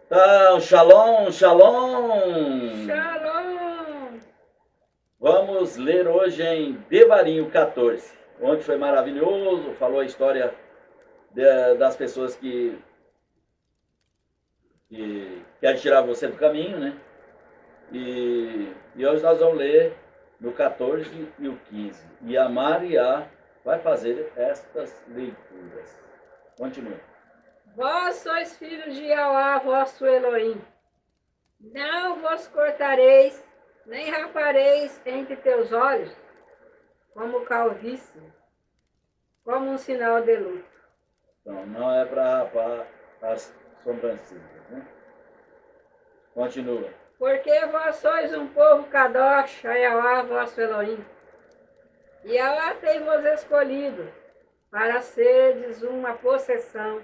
Então, shalom, shalom. Shalom! Vamos ler hoje em Devarim 14. Ontem foi maravilhoso, falou a história das pessoas que querem tirar você do caminho, né? E hoje nós vamos ler no 14 e o 15. E a Maria vai fazer estas leituras. Continua. Vós sois filhos de Jauá, vosso Elohim. Não vos cortareis, nem rapareis entre teus olhos, como calvície, como um sinal de luto. Então, não é para rapar as sobrancelhas, né? Continua. Porque vós sois um povo kadosh, a Jauá, vosso Elohim. E Jauá tem-vos escolhido para serdes uma possessão,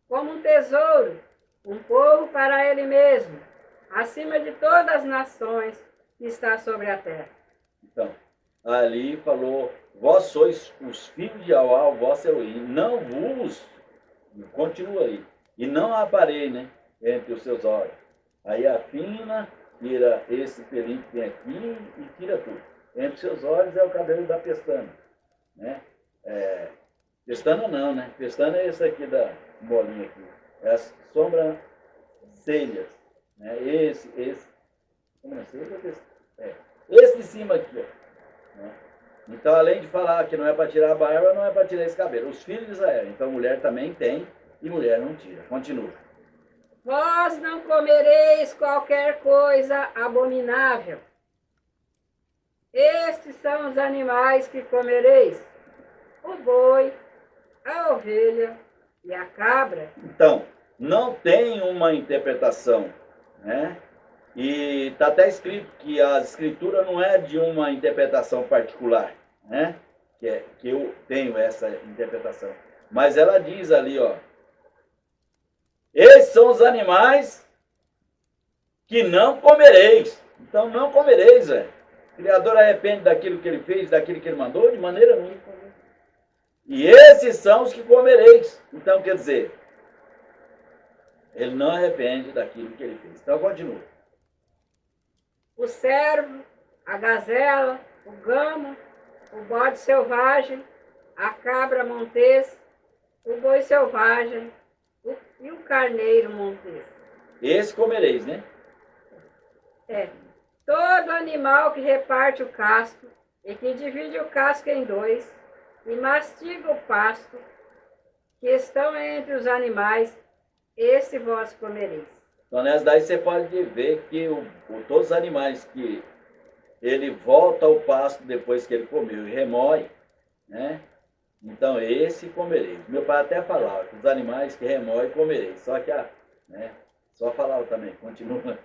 como um tesouro, um povo para ele mesmo, acima de todas as nações que está sobre a terra. Então, ali falou, vós sois os filhos de Jauá, o vosso Elohim, não vos, continua aí, e não aparei, né, entre os seus olhos. Aí afina, tira esse pelinho que tem aqui e tira tudo. Entre os seus olhos é o cabelo da pestana, né? Pestana não, né? Pestana é esse aqui da bolinha aqui. É as sobrancelhas, né? Sobrancelha, esse de cima aqui, ó. Né? Então, além de falar que não é para tirar a barba, não é para tirar esse cabelo. Os filhos de Israel. Então, mulher também tem e mulher não tira. Continua. Vós não comereis qualquer coisa abominável. Estes são os animais que comereis: o boi, a ovelha e a cabra. Então, não tem uma interpretação, né? E está até escrito que a escritura não é de uma interpretação particular, né? Que eu tenho essa interpretação. Mas ela diz ali, ó, esses são os animais que não comereis. Então não comereis, velho. O Criador arrepende daquilo que ele fez, daquilo que ele mandou, de maneira nenhuma. E esses são os que comereis. Então quer dizer, ele não arrepende daquilo que ele fez. Então continua. O cervo, a gazela, o gamo, o bode selvagem, a cabra montês, o boi selvagem e o carneiro montês. Esse comereis, né? Todo animal que reparte o casco e que divide o casco em dois e mastiga o pasto que estão entre os animais, esse vós comereis. Então nessa daí você pode ver que todos os animais que ele volta ao pasto depois que ele comeu e remói, né? Então esse comereis. Meu pai até falava que os animais que remói comereis. Só que né? Só falava também, continua.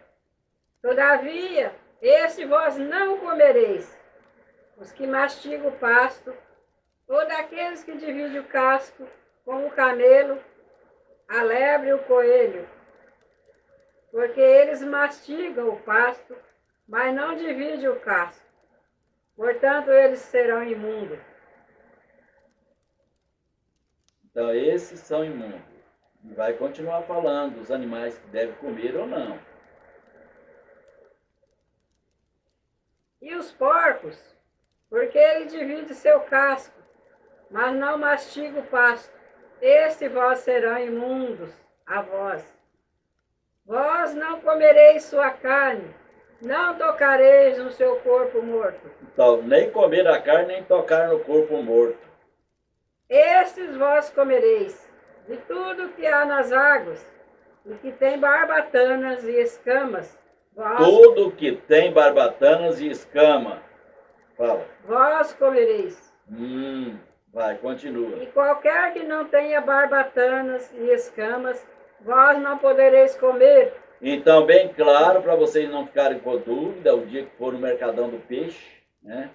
Todavia, esse vós não comereis, os que mastigam o pasto, ou daqueles que dividem o casco, como o camelo, a lebre e o coelho, porque eles mastigam o pasto, mas não dividem o casco. Portanto, eles serão imundos. Então esses são imundos. E vai continuar falando dos animais que devem comer ou não. E os porcos, porque ele divide seu casco, mas não mastiga o pasto. Este vós serão imundos a vós. Vós não comereis sua carne, não tocareis no seu corpo morto. Então, nem comer a carne, nem tocar no corpo morto. Estes vós comereis, de tudo que há nas águas, e que tem barbatanas e escamas. Tudo que tem barbatanas e escama. Fala. Vós comereis. Vai, continua. E qualquer que não tenha barbatanas e escamas, vós não podereis comer. Então, bem claro, para vocês não ficarem com dúvida, o dia que for no Mercadão do Peixe, né?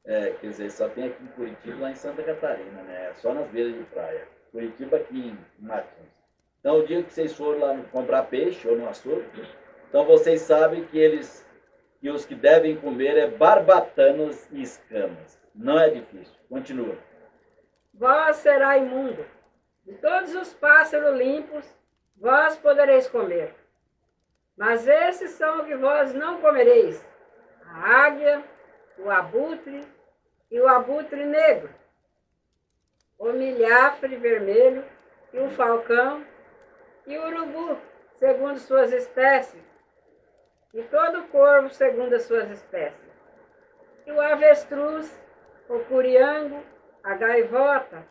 Quer dizer, só tem aqui em Curitiba, lá em Santa Catarina, né? Só nas beiras de praia. Curitiba aqui em Martins. Então, o dia que vocês forem lá comprar peixe ou no açougue, então vocês sabem que os que devem comer é barbatanas e escamas. Não é difícil. Continua. Vós será imundo. De todos os pássaros limpos vós podereis comer. Mas esses são o que vós não comereis: a águia, o abutre e o abutre negro, o milhafre vermelho e o falcão e o urubu, segundo suas espécies, e todo corvo segundo as suas espécies, e o avestruz, o curiango, a gaivota,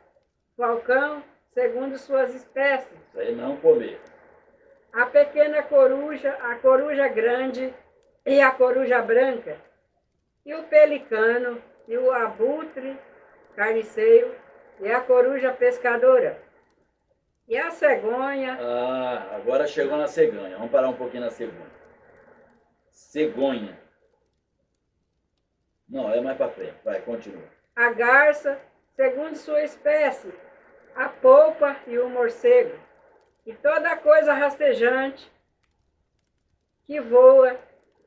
o falcão, segundo suas espécies. Isso aí não comer. A pequena coruja, a coruja grande e a coruja branca, e o pelicano, e o abutre carniceiro, e a coruja pescadora, e a cegonha. Ah, agora chegou na cegonha. Vamos parar um pouquinho na cegonha. Cegonha. Não, é mais para frente. Vai, continua. A garça, segundo sua espécie, a polpa e o morcego, e toda coisa rastejante que voa,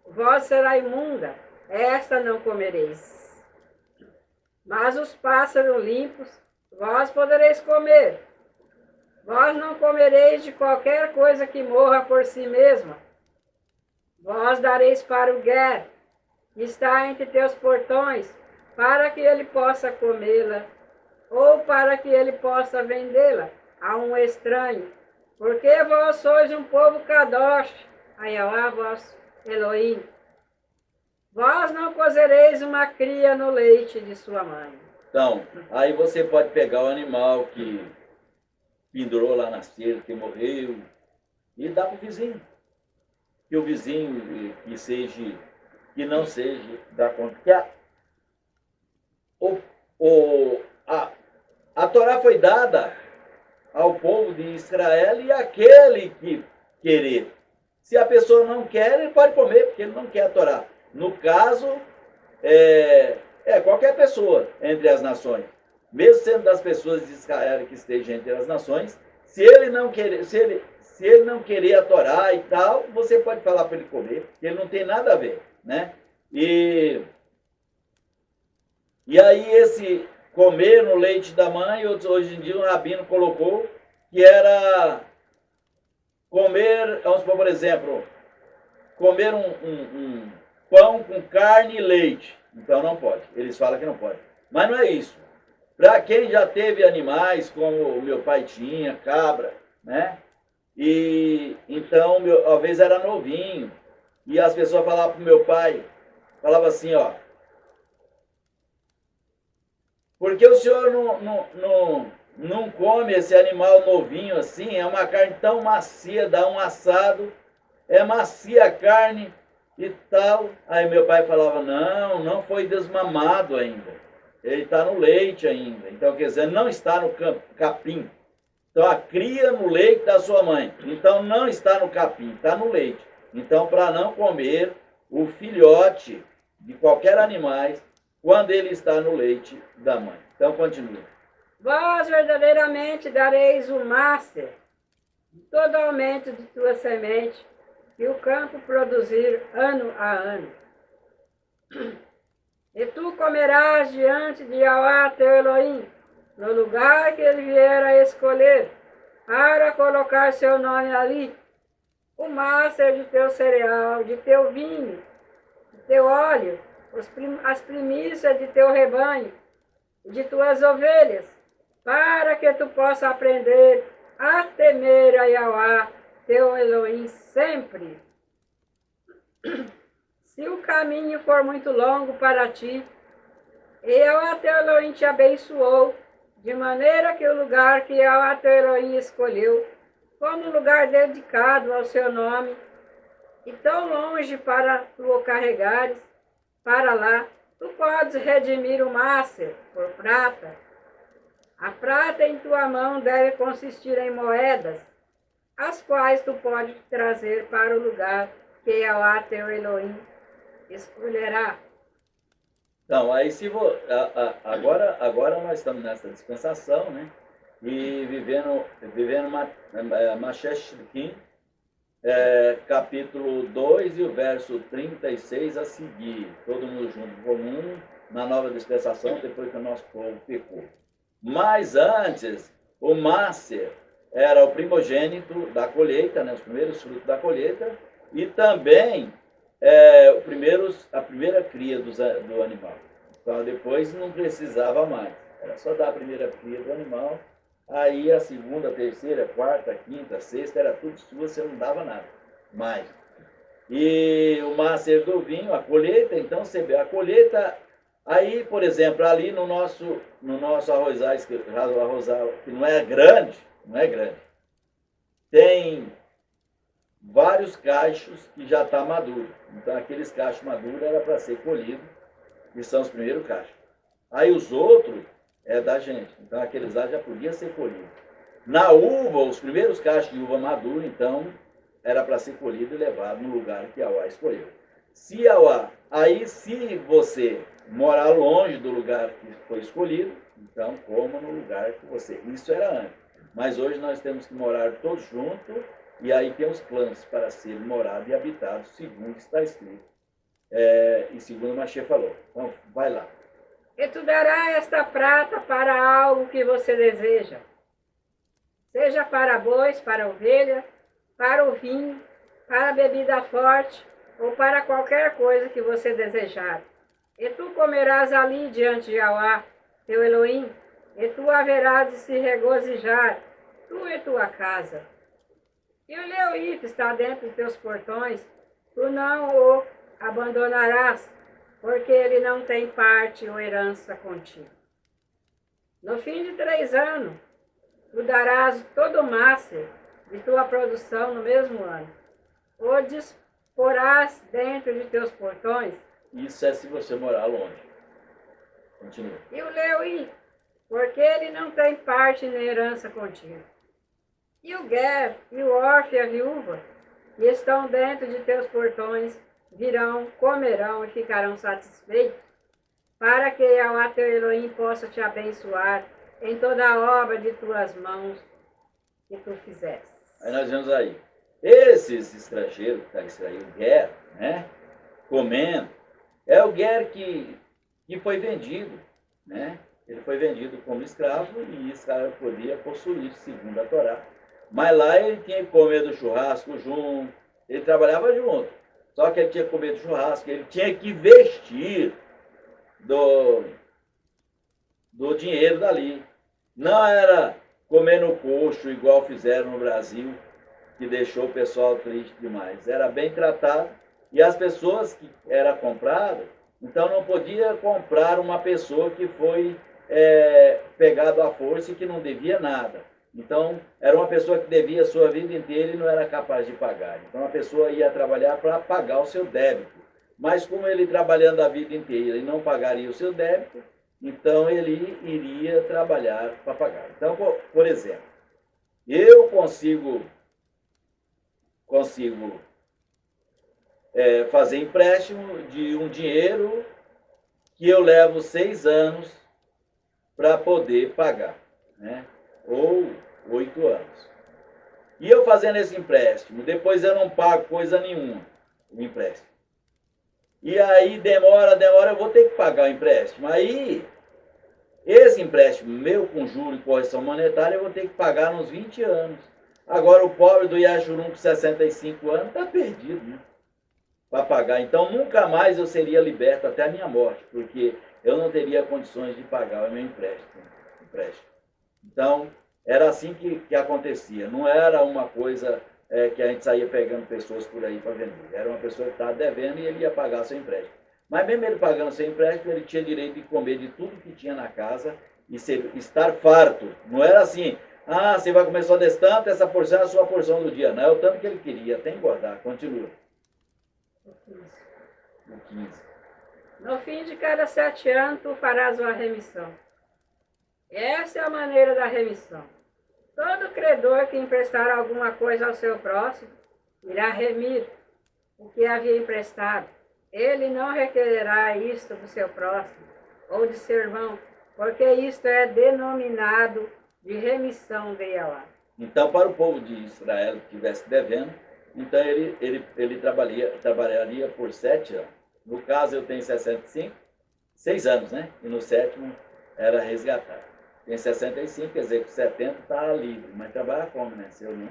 vós será imunda, esta não comereis. Mas os pássaros limpos, vós podereis comer. Vós não comereis de qualquer coisa que morra por si mesma. Vós dareis para o guer, que está entre teus portões, para que ele possa comê-la, ou para que ele possa vendê-la a um estranho. Porque vós sois um povo kadosh, a Yahweh vosso Elohim. Vós não cozereis uma cria no leite de sua mãe. Então, aí você pode pegar o animal que pendurou lá na cerca, que morreu, e dar para o vizinho. Que o vizinho que não seja da conta. Porque a Torá foi dada ao povo de Israel e aquele que querer. Se a pessoa não quer, ele pode comer, porque ele não quer a Torá. No caso, qualquer pessoa entre as nações, mesmo sendo das pessoas de Israel que estejam entre as nações, se ele não querer a Torá e tal, você pode falar para ele comer, porque ele não tem nada a ver, né? E aí esse comer no leite da mãe, hoje em dia um rabino colocou que era comer, vamos supor, por exemplo, comer um pão com carne e leite. Então não pode. Eles falam que não pode. Mas não é isso. Para quem já teve animais, como o meu pai tinha, cabra, né? E então, às vezes era novinho. E as pessoas falavam para o meu pai, falavam assim, ó. Por que o senhor não come esse animal novinho assim? É uma carne tão macia, dá um assado, é macia a carne e tal. Aí meu pai falava, não foi desmamado ainda. Ele está no leite ainda. Então, quer dizer, não está no capim. Então, a cria no leite da sua mãe. Então, não está no capim, está no leite. Então, para não comer o filhote de qualquer animal quando ele está no leite da mãe. Então, continua. Vós verdadeiramente dareis o máster, todo aumento de tua semente, e o campo produzir ano a ano. E tu comerás diante de Yahweh teu Elohim, no lugar que ele vier a escolher, para colocar seu nome ali, o máster de teu cereal, de teu vinho, de teu óleo, as primícias de teu rebanho, de tuas ovelhas, para que tu possa aprender a temer a Yahweh teu Elohim sempre. Se o caminho for muito longo para ti, e Yahweh teu Elohim te abençoou, de maneira que o lugar que Yahweh teu Elohim escolheu, como lugar dedicado ao seu nome, e tão longe para tu o carregares, para lá, tu podes redimir o máster por prata. A prata em tua mão deve consistir em moedas, as quais tu podes trazer para o lugar que Yahweh teu Elohim escolherá. Então, aí agora nós estamos nessa dispensação, né? E vivendo Mashesh Shlichim, capítulo 2 e o verso 36 a seguir. Todo mundo junto comum, na nova dispensação, depois que o nosso povo pecou. Mas antes, o Máser, era o primogênito da colheita, né, os primeiros frutos da colheita, e também a primeira cria do animal. Então depois não precisava mais, era só dar a primeira cria do animal, aí a segunda, terceira, quarta, quinta, sexta, era tudo sua, você não dava nada mais. E o mácer do vinho, a colheita, então você vê a colheita, aí, por exemplo, ali no nosso arrozal, que não é grande, tem vários cachos que já está maduro. Então aqueles cachos maduros era para ser colhido, que são os primeiros cachos. Aí os outros é da gente, então aqueles lá já podia ser colhido. Na uva, os primeiros cachos de uva madura, então era para ser colhido e levado no lugar que a UA escolheu. Se você morar longe do lugar que foi escolhido, então coma no lugar que você. Isso era antes. Mas hoje nós temos que morar todos juntos, e aí tem os planos para ser morado e habitado, segundo está escrito. E segundo o Machê falou. Então, vai lá. E tu darás esta prata para algo que você deseja, seja para bois, para ovelha, para o vinho, para a bebida forte, ou para qualquer coisa que você desejar. E tu comerás ali diante de Jahvé, teu Elohim, e tu haverás de se regozijar, tu e tua casa. E o leoí que está dentro de teus portões, tu não o abandonarás, porque ele não tem parte ou herança contigo. No fim de 3 anos, tu darás todo o máster de tua produção no mesmo ano. O disporás dentro de teus portões. Isso é se você morar longe. Continua. E o leoí, porque ele não tem parte nem herança contigo. E o Ger, e o órfão e a viúva, que estão dentro de teus portões, virão, comerão e ficarão satisfeitos, para que Jahvé teu Elohim possa te abençoar em toda a obra de tuas mãos que tu fizeste. Aí nós vemos aí. Esses estrangeiros que está aí, o Ger, né? Comendo, é o Ger que foi vendido, né? Ele foi vendido como escravo e escravo podia possuir, segundo a Torá. Mas lá ele tinha que comer do churrasco junto, ele trabalhava junto. Só que ele tinha que comer do churrasco, ele tinha que vestir do dinheiro dali. Não era comer no coxo, igual fizeram no Brasil, que deixou o pessoal triste demais. Era bem tratado. E as pessoas que eram compradas, então não podia comprar uma pessoa que foi pegado à força e que não devia nada. Então, era uma pessoa que devia a sua vida inteira e não era capaz de pagar. Então, a pessoa ia trabalhar para pagar o seu débito. Mas como ele trabalhando a vida inteira e não pagaria o seu débito, então ele iria trabalhar para pagar. Então, por exemplo, eu consigo fazer empréstimo de um dinheiro que eu levo 6 anos para poder pagar, né? Ou 8 anos. E eu fazendo esse empréstimo, depois eu não pago coisa nenhuma, o empréstimo. E aí demora, eu vou ter que pagar o empréstimo. Aí, esse empréstimo meu com juros e correção monetária, eu vou ter que pagar nos 20 anos. Agora o pobre do Iachurum com 65 anos está perdido, né? Para pagar. Então nunca mais eu seria liberto até a minha morte, porque eu não teria condições de pagar o meu empréstimo. Então, era assim que acontecia. Não era uma coisa que a gente saía pegando pessoas por aí para vender. Era uma pessoa que estava devendo e ele ia pagar seu empréstimo. Mas mesmo ele pagando seu empréstimo, ele tinha direito de comer de tudo que tinha na casa e estar farto. Não era assim, você vai comer só desse tanto, essa porção é a sua porção do dia. Não é o tanto que ele queria, tem que guardar. Continua. O 15. No fim de cada 7 anos, tu farás uma remissão. Essa é a maneira da remissão. Todo credor que emprestar alguma coisa ao seu próximo, irá remir o que havia emprestado. Ele não requererá isto do seu próximo ou de seu irmão, porque isto é denominado de remissão de Jahvé. Então, para o povo de Israel que estivesse devendo, então ele trabalharia por 7 anos. No caso, eu tenho 65, 6 anos, né? E no 7º era resgatado. Tem 65, quer dizer que 70 está livre, mas trabalha como, né? Se eu não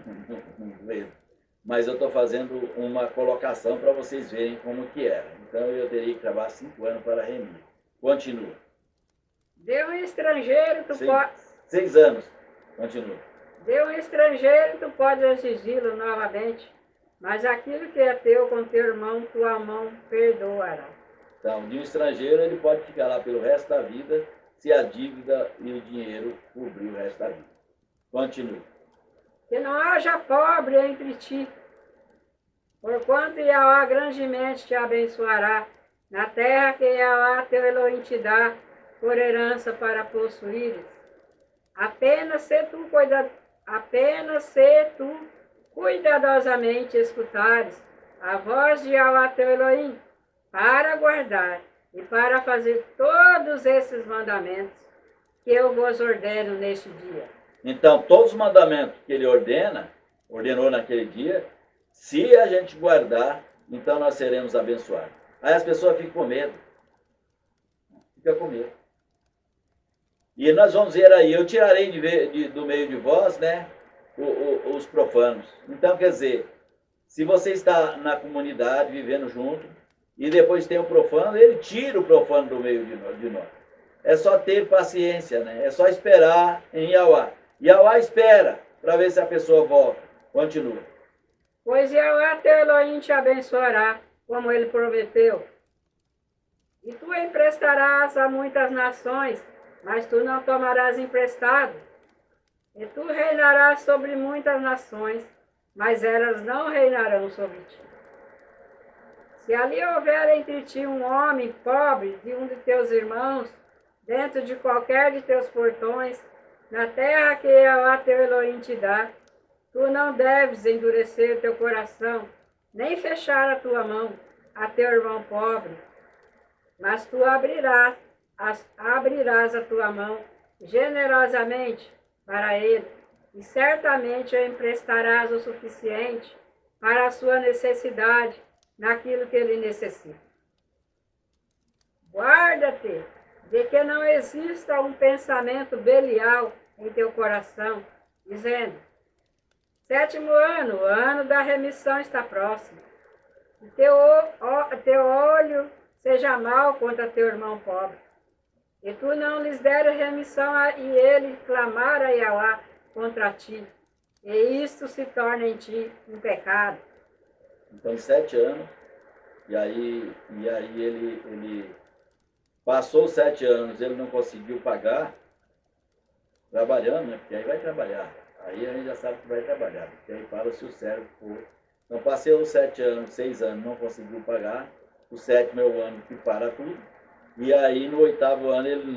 vejo. Mas eu estou fazendo uma colocação para vocês verem como que era. Então eu teria que trabalhar 5 anos para remir. Continua. De um estrangeiro tu pode... 6 anos. Continua. De um estrangeiro tu pode exigi-lo novamente, mas aquilo que é teu com teu irmão, tua mão perdoará. Então, de um estrangeiro ele pode ficar lá pelo resto da vida, se a dívida e o dinheiro cobrir o resto da vida. Continua. Que não haja pobre entre ti, porquanto Yahweh grandemente te abençoará, na terra que Yahweh teu Elohim te dá, por herança para possuíres. Apenas se tu cuidadosamente escutares a voz de Yahweh teu Elohim, para guardar e para fazer todos esses mandamentos que eu vos ordeno neste dia. Então, todos os mandamentos que ele ordenou naquele dia, se a gente guardar, então nós seremos abençoados. Aí as pessoas ficam com medo. Fica com medo. E nós vamos ver aí, eu tirarei do meio de vós, né, os profanos. Então, quer dizer, se você está na comunidade, vivendo junto, e depois tem o profano, ele tira o profano do meio de nós. É só ter paciência, né? É só esperar em Yahweh. Yahweh espera para ver se a pessoa volta. Continua. Pois Yahweh teu Elohim te abençoará, como ele prometeu. E tu emprestarás a muitas nações, mas tu não tomarás emprestado. E tu reinarás sobre muitas nações, mas elas não reinarão sobre ti. Se ali houver entre ti um homem pobre de um de teus irmãos, dentro de qualquer de teus portões, na terra que Yahweh teu Elohim te dá, tu não deves endurecer teu coração, nem fechar a tua mão a teu irmão pobre, mas tu abrirás a tua mão generosamente para ele, e certamente o emprestarás o suficiente para a sua necessidade, naquilo que ele necessita. Guarda-te de que não exista um pensamento belial em teu coração, dizendo: 7º ano, o ano da remissão está próximo. E teu olho seja mau contra teu irmão pobre. E tu não lhes deres remissão e ele clamar a Yahweh contra ti. E isto se torna em ti um pecado. Então, 7 anos, e aí ele passou os 7 anos, ele não conseguiu pagar, trabalhando, né? Porque aí vai trabalhar. Aí a gente já sabe que vai trabalhar, porque aí fala se o servo for. Então, passei os 7 anos, 6 anos, não conseguiu pagar, o 7º é o ano que para tudo, e aí no 8º ano ele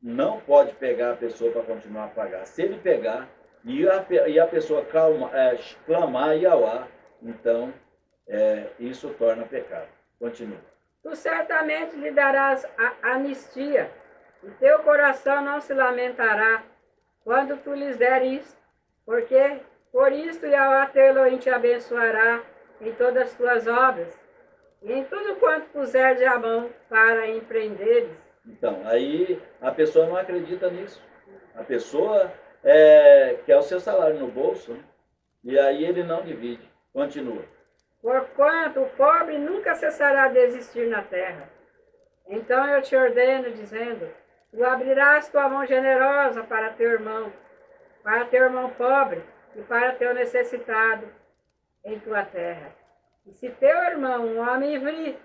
não pode pegar a pessoa para continuar a pagar. Se ele pegar, e a pessoa clamar Yahweh, então isso torna pecado. Continua. Tu certamente lhe darás a anistia, e teu coração não se lamentará quando tu lhes deres, porque por isto Yahweh teu Elohim te abençoará em todas as tuas obras, e em tudo quanto puseres a mão para empreenderes. Então, aí a pessoa não acredita nisso. A pessoa quer o seu salário no bolso, né? E aí ele não divide. Continua. Porquanto o pobre nunca cessará de existir na terra. Então eu te ordeno, dizendo: tu abrirás tua mão generosa para teu irmão pobre e para teu necessitado em tua terra. E se teu irmão, um homem ivri,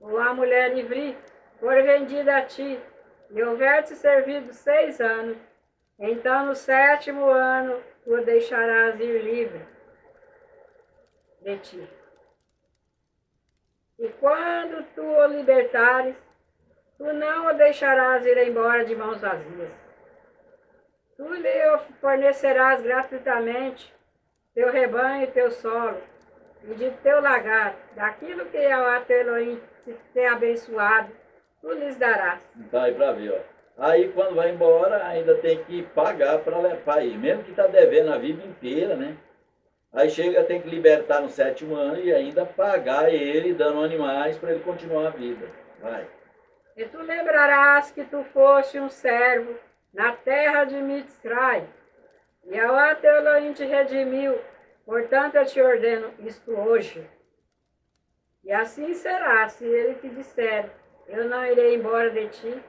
ou uma mulher ivri, for vendida a ti, e houver te servido 6 anos, então no 7º ano tu o deixarás ir livre de ti. E quando tu o libertares, tu não o deixarás ir embora de mãos vazias. Tu lhe fornecerás gratuitamente teu rebanho e teu solo, e de teu lagar, daquilo que Yahweh teu Elohim te tem abençoado, tu lhes darás. Então aí para ver, ó. Aí quando vai embora, ainda tem que pagar para ir, mesmo que está devendo a vida inteira, né? Aí chega, tem que libertar no 7º ano e ainda pagar ele, dando animais para ele continuar a vida. Vai. E tu lembrarás que tu foste um servo na terra de Mitzray. Yahweh teu Elohim te redimiu, portanto eu te ordeno isto hoje. E assim será, se ele te disser, eu não irei embora de ti,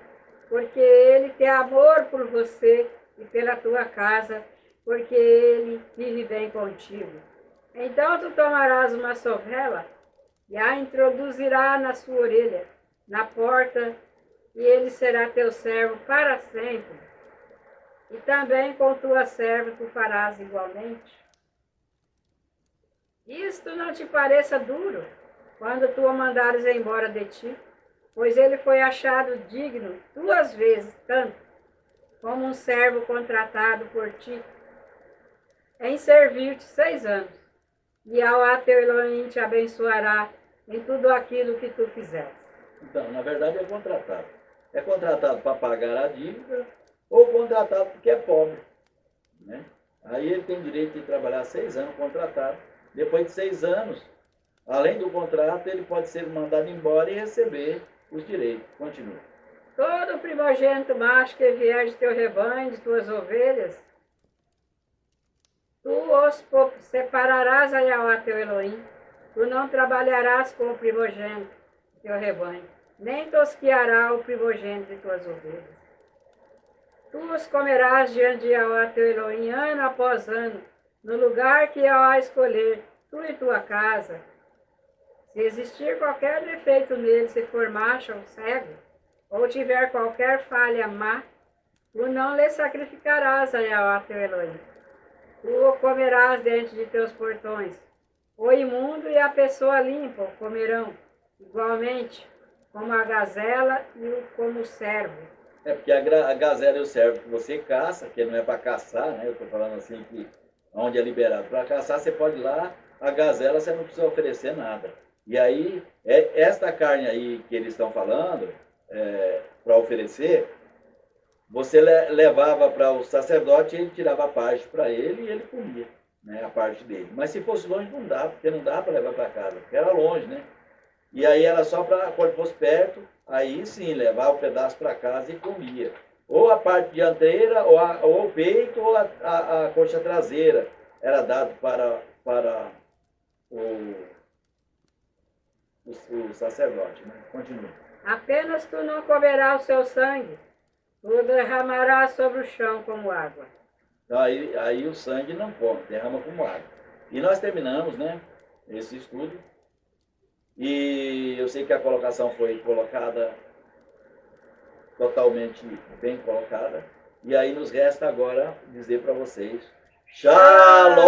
porque ele tem amor por você e pela tua casa, porque ele vive bem contigo. Então tu tomarás uma sovela e a introduzirá na sua orelha, na porta, e ele será teu servo para sempre. E também com tua serva tu farás igualmente. Isto não te pareça duro, quando tu o mandares embora de ti, pois ele foi achado digno 2 vezes tanto, como um servo contratado por ti, em servir-te 6 anos. E Yahweh teu Elohim te abençoará em tudo aquilo que tu fizeres. Então, na verdade é contratado. É contratado para pagar a dívida ou contratado porque é pobre, né? Aí ele tem direito de trabalhar 6 anos contratado. Depois de 6 anos, além do contrato, ele pode ser mandado embora e receber os direitos. Continua. Todo primogênito macho que vier de teu rebanho, de tuas ovelhas, tu os separarás a Yahweh teu Elohim. Tu não trabalharás com o primogênito de teu rebanho, nem tosquiará o primogênito de tuas ovelhas. Tu os comerás diante de Yahweh teu Elohim, ano após ano, no lugar que Yahweh escolher, tu e tua casa. Se existir qualquer defeito nele, se for macho ou cego, ou tiver qualquer falha má, tu não lhe sacrificarás a Yahweh teu Elohim. Tu o comerás dentro de teus portões. O imundo e a pessoa limpa o comerão, igualmente, como a gazela e como o servo. É porque a gazela e o servo que você caça, que não é para caçar, né? Eu estou falando assim que onde é liberado para caçar, você pode ir lá, a gazela você não precisa oferecer nada. E aí, esta carne aí que eles estão falando, para oferecer, você levava para o sacerdote, ele tirava a parte para ele e ele comia, né, a parte dele. Mas se fosse longe não dá, porque não dá para levar para casa, porque era longe, né? E aí era só para, quando fosse perto, aí sim, levava o pedaço para casa e comia. Ou a parte dianteira, ou o peito, ou a coxa traseira era dado para o sacerdote, né? Continua. Apenas tu não comerás o seu sangue, tu o derramarás sobre o chão como água. Então aí o sangue não come, derrama como água. E nós terminamos, né, esse estudo. E eu sei que a colocação foi colocada totalmente bem colocada. E aí nos resta agora dizer para vocês: Shalom!